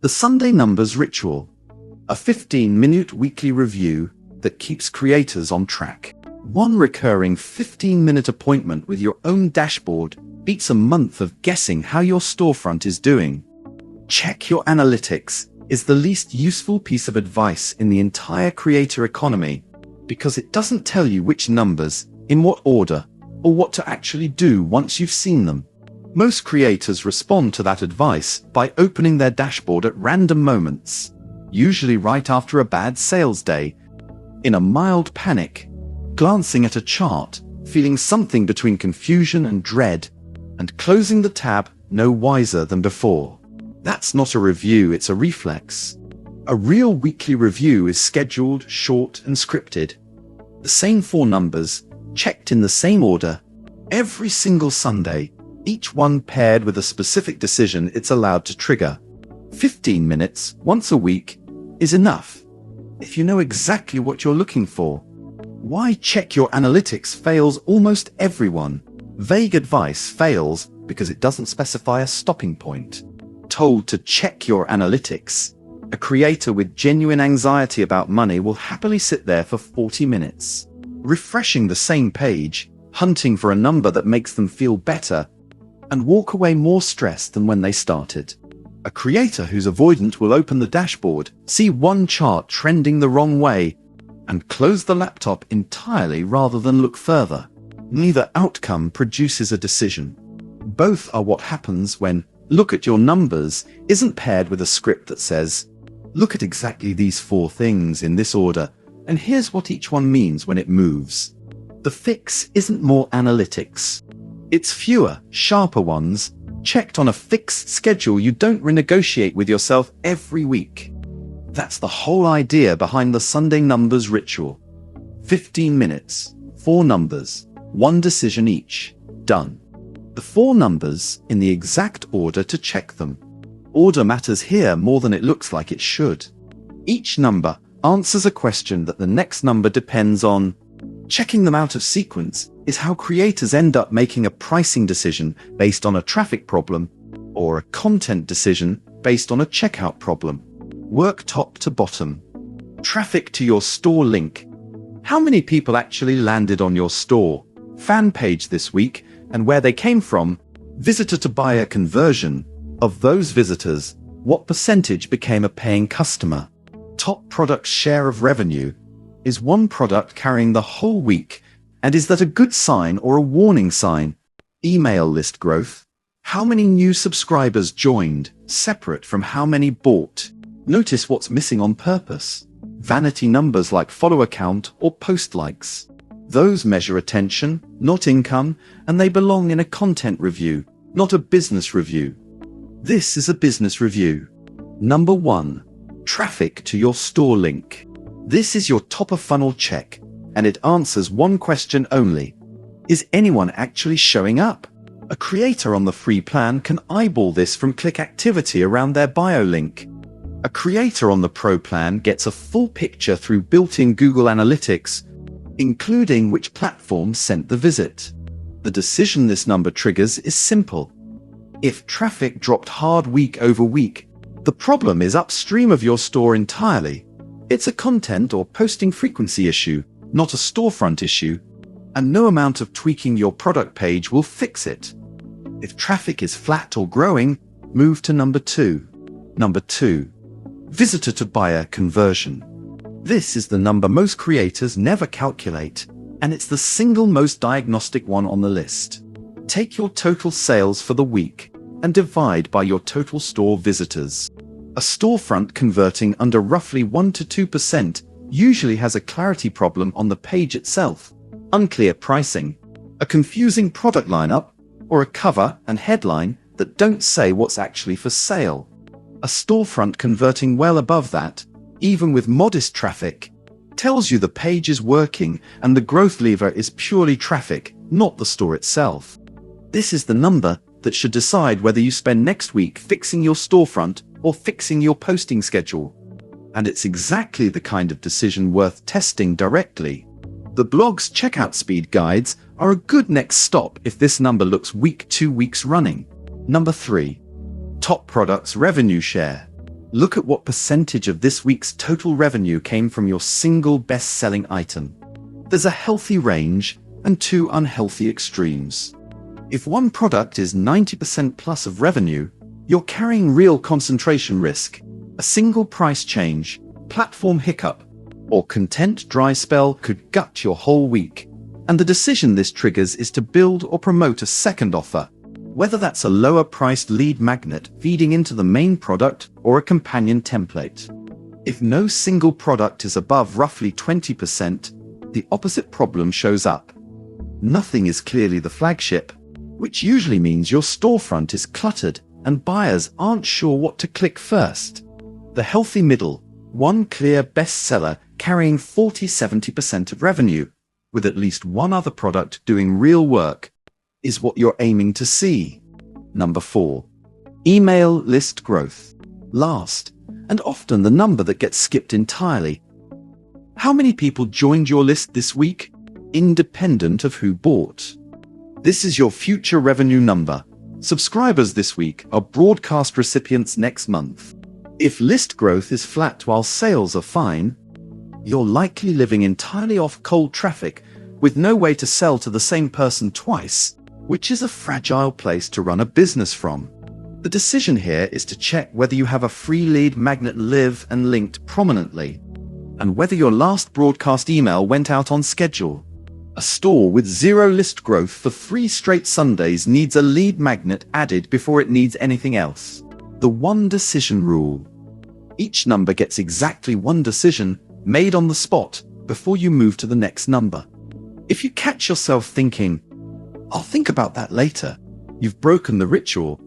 The Sunday Numbers Ritual, a 15-minute weekly review that keeps creators on track. One recurring 15-minute appointment with your own dashboard beats a month of guessing how your storefront is doing. Check your analytics is the least useful piece of advice in the entire creator economy because it doesn't tell you which numbers, in what order, or what to actually do once you've seen them. Most creators respond to that advice by opening their dashboard at random moments, usually right after a bad sales day, in a mild panic, glancing at a chart, feeling something between confusion and dread, and closing the tab no wiser than before. That's not a review, it's a reflex. A real weekly review is scheduled, short, and scripted. The same 4 numbers, checked in the same order, every single Sunday, each one paired with a specific decision it's allowed to trigger. 15 minutes, once a week, is enough. If you know exactly what you're looking for. Why check your analytics fails almost everyone. Vague advice fails because it doesn't specify a stopping point. Told to check your analytics, a creator with genuine anxiety about money will happily sit there for 40 minutes, refreshing the same page, hunting for a number that makes them feel better, and walk away more stressed than when they started. A creator who's avoidant will open the dashboard, see one chart trending the wrong way, and close the laptop entirely rather than look further. Neither outcome produces a decision. Both are what happens when "look at your numbers" isn't paired with a script that says, "Look at exactly these 4 things in this order, and here's what each one means when it moves." The fix isn't more analytics. It's fewer, sharper ones, checked on a fixed schedule you don't renegotiate with yourself every week. That's the whole idea behind the Sunday Numbers Ritual. 15 minutes, 4 numbers, 1 decision each, done. The 4 numbers in the exact order to check them. Order matters here more than it looks like it should. Each number answers a question that the next number depends on. Checking them out of sequence is how creators end up making a pricing decision based on a traffic problem, or a content decision based on a checkout problem. Work top to bottom. Traffic to your store link. How many people actually landed on your store fan page this week, and where they came from? Visitor to buyer conversion. Of those visitors, what percentage became a paying customer? Top product share of revenue. Is one product carrying the whole week? And is that a good sign or a warning sign? Email list growth. How many new subscribers joined, separate from how many bought? Notice what's missing on purpose. Vanity numbers like follower count or post likes. Those measure attention, not income, and they belong in a content review, not a business review. This is a business review. Number 1. Traffic to your store link. This is your top-of-funnel check, and it answers one question only. Is anyone actually showing up? A creator on the free plan can eyeball this from click activity around their bio link. A creator on the pro plan gets a full picture through built-in Google Analytics, including which platform sent the visit. The decision this number triggers is simple. If traffic dropped hard week over week, the problem is upstream of your store entirely. It's a content or posting frequency issue, not a storefront issue, and no amount of tweaking your product page will fix it. If traffic is flat or growing, move to number 2. Number 2. Visitor to buyer conversion. This is the number most creators never calculate, and it's the single most diagnostic one on the list. Take your total sales for the week and divide by your total store visitors. A storefront converting under roughly 1 to 2% usually has a clarity problem on the page itself, unclear pricing, a confusing product lineup, or a cover and headline that don't say what's actually for sale. A storefront converting well above that, even with modest traffic, tells you the page is working and the growth lever is purely traffic, not the store itself. This is the number that should decide whether you spend next week fixing your storefront or fixing your posting schedule. And it's exactly the kind of decision worth testing directly. The blog's checkout speed guides are a good next stop if this number looks weak 2 weeks running. Number 3. Top products revenue share. Look at what percentage of this week's total revenue came from your single best-selling item. There's a healthy range and two unhealthy extremes. If one product is 90% plus of revenue, you're carrying real concentration risk. A single price change, platform hiccup, or content dry spell could gut your whole week. And the decision this triggers is to build or promote a second offer, whether that's a lower-priced lead magnet feeding into the main product or a companion template. If no single product is above roughly 20%, the opposite problem shows up. Nothing is clearly the flagship, which usually means your storefront is cluttered and buyers aren't sure what to click first. The healthy middle, one clear bestseller carrying 40–70% of revenue, with at least one other product doing real work, is what you're aiming to see. Number 4. Email list growth. Last, and often the number that gets skipped entirely. How many people joined your list this week, independent of who bought? This is your future revenue number. Subscribers this week are broadcast recipients next month. If list growth is flat while sales are fine, you're likely living entirely off cold traffic with no way to sell to the same person twice, which is a fragile place to run a business from. The decision here is to check whether you have a free lead magnet live and linked prominently, and whether your last broadcast email went out on schedule. A store with zero list growth for 3 straight Sundays needs a lead magnet added before it needs anything else. The one decision rule. Each number gets exactly one decision made on the spot before you move to the next number. If you catch yourself thinking, "I'll think about that later," you've broken the ritual.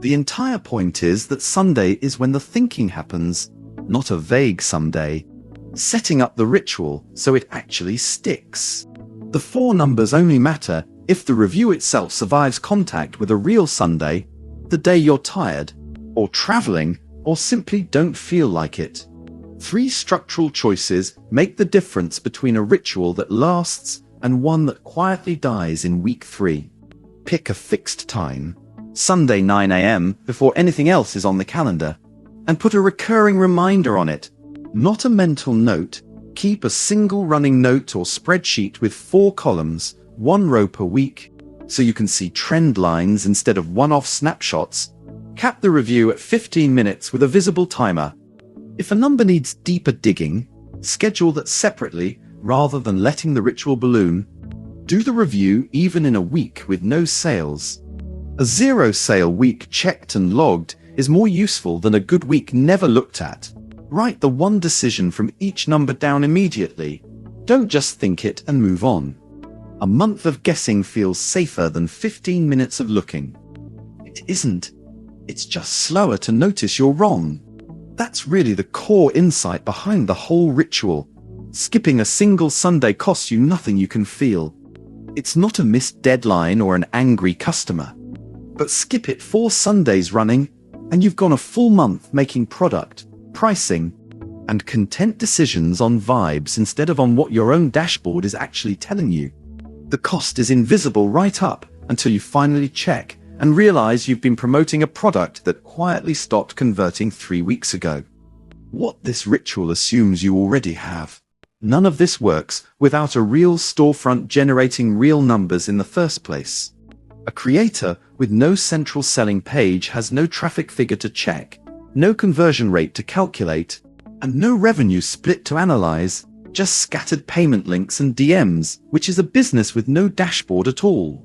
The entire point is that Sunday is when the thinking happens, not a vague someday. Setting up the ritual so it actually sticks. The 4 numbers only matter if the review itself survives contact with a real Sunday, the day you're tired, or traveling, or simply don't feel like it. 3 structural choices make the difference between a ritual that lasts and one that quietly dies in week 3. Pick a fixed time, Sunday 9 a.m. before anything else is on the calendar, and put a recurring reminder on it. Not a mental note. Keep a single running note or spreadsheet with 4 columns, 1 row per week, so you can see trend lines instead of one-off snapshots. Cap the review at 15 minutes with a visible timer. If a number needs deeper digging, schedule that separately rather than letting the ritual balloon. Do the review even in a week with no sales. A 0 sale week checked and logged is more useful than a good week never looked at. Write the one decision from each number down immediately. Don't just think it and move on. A month of guessing feels safer than 15 minutes of looking. It isn't. It's just slower to notice you're wrong. That's really the core insight behind the whole ritual. Skipping a single Sunday costs you nothing you can feel. It's not a missed deadline or an angry customer. But skip it 4 Sundays running, and you've gone a full month making product, pricing, and content decisions on vibes instead of on what your own dashboard is actually telling you. The cost is invisible right up until you finally check and realize you've been promoting a product that quietly stopped converting 3 weeks ago. What this ritual assumes you already have. None of this works without a real storefront generating real numbers in the first place. A creator with no central selling page has no traffic figure to check, no conversion rate to calculate, and no revenue split to analyze, just scattered payment links and DMs, which is a business with no dashboard at all.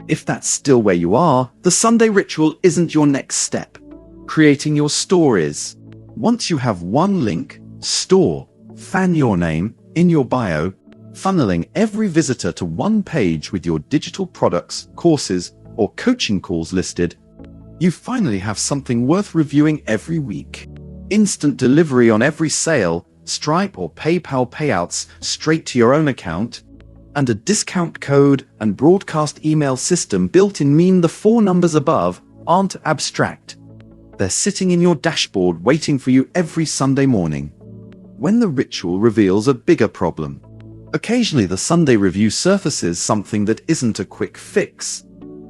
If that's still where you are, the Sunday ritual isn't your next step. Creating your store is. Once you have one link, store, fan your name, in your bio, funneling every visitor to one page with your digital products, courses, or coaching calls listed, you finally have something worth reviewing every week. Instant delivery on every sale, Stripe or PayPal payouts straight to your own account, and a discount code and broadcast email system built in mean the 4 numbers above aren't abstract. They're sitting in your dashboard waiting for you every Sunday morning. When the ritual reveals a bigger problem. Occasionally the Sunday review surfaces something that isn't a quick fix.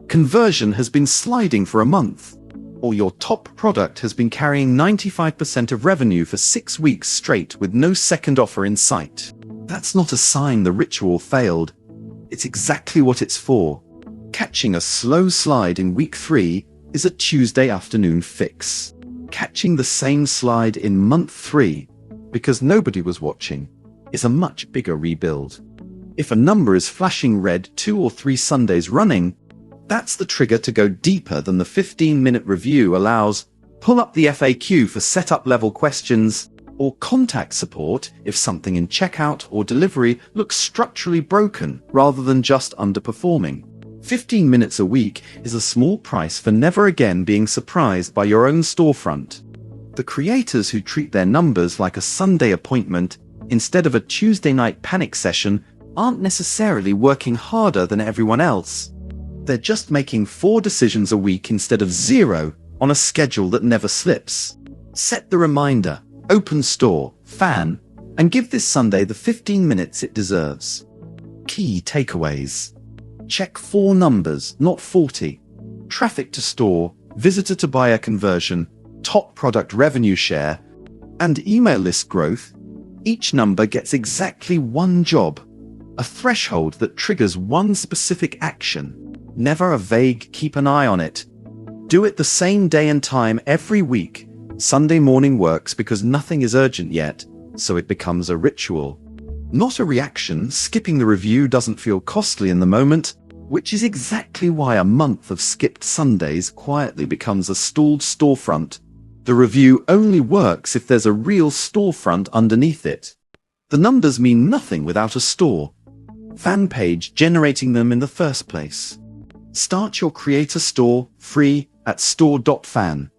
Conversion has been sliding for a month. or your top product has been carrying 95% of revenue for 6 weeks straight with no second offer in sight. That's not a sign the ritual failed. It's exactly what it's for. Catching a slow slide in week 3 is a Tuesday afternoon fix. Catching the same slide in month 3, because nobody was watching, is a much bigger rebuild. If a number is flashing red 2 or 3 Sundays running, that's the trigger to go deeper than the 15-minute review allows. Pull up the FAQ for setup-level questions, or contact support if something in checkout or delivery looks structurally broken rather than just underperforming. 15 minutes a week is a small price for never again being surprised by your own storefront. The creators who treat their numbers like a Sunday appointment instead of a Tuesday night panic session aren't necessarily working harder than everyone else. They're just making 4 decisions a week instead of 0 on a schedule that never slips. Set the reminder, open store.fan, and give this Sunday the 15 minutes it deserves. Key takeaways. Check 4 numbers, not 40. Traffic to store, visitor to buyer conversion, top product revenue share, and email list growth. Each number gets exactly 1 job. A threshold that triggers 1 specific action. Never a vague keep an eye on it. Do it the same day and time every week. Sunday morning works because nothing is urgent yet, so it becomes a ritual. Not a reaction. Skipping the review doesn't feel costly in the moment, which is exactly why a month of skipped Sundays quietly becomes a stalled storefront. The review only works if there's a real storefront underneath it. The numbers mean nothing without a store fan page generating them in the first place. Start your creator store free at store.fan.